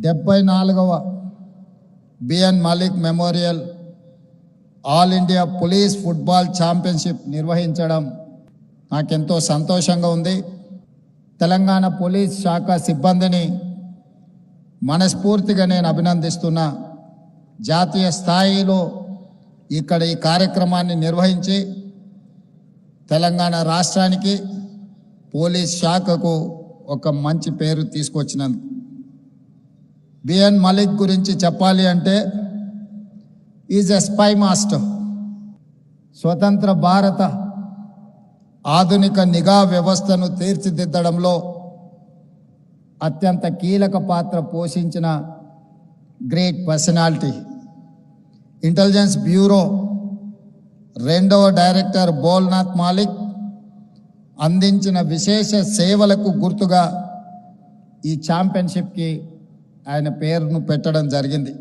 74వ BN Malik memorial all India police football championship నిర్వహించడం నాకెంతో సంతోషంగా ఉంది. తెలంగాణ పోలీస్ శాఖ సిబ్బందిని మనస్ఫూర్తిగా నేను అభినందిస్తున్నా. జాతీయ స్థాయిలో ఇక్కడ ఈ కార్యక్రమాన్ని నిర్వహించి తెలంగాణ రాష్ట్రానికి పోలీస్ శాఖకు ఒక మంచి పేరు తీసుకొచ్చినందుకు. బిఎన్ మలిక్ గురించి చెప్పాలి అంటే ఈజ్ ఎ స్పై మాస్టర్. స్వతంత్ర భారత ఆధునిక నిఘా వ్యవస్థను తీర్చిదిద్దడంలో అత్యంత కీలక పాత్ర పోషించిన గ్రేట్ పర్సనాలిటీ. ఇంటెలిజెన్స్ బ్యూరో 2వ డైరెక్టర్ బోల్నాథ్ మాలిక్ అందించిన విశేష సేవలకు గుర్తుగా ఈ ఛాంపియన్షిప్కి ఆయన పేరును పెట్టడం జరిగింది.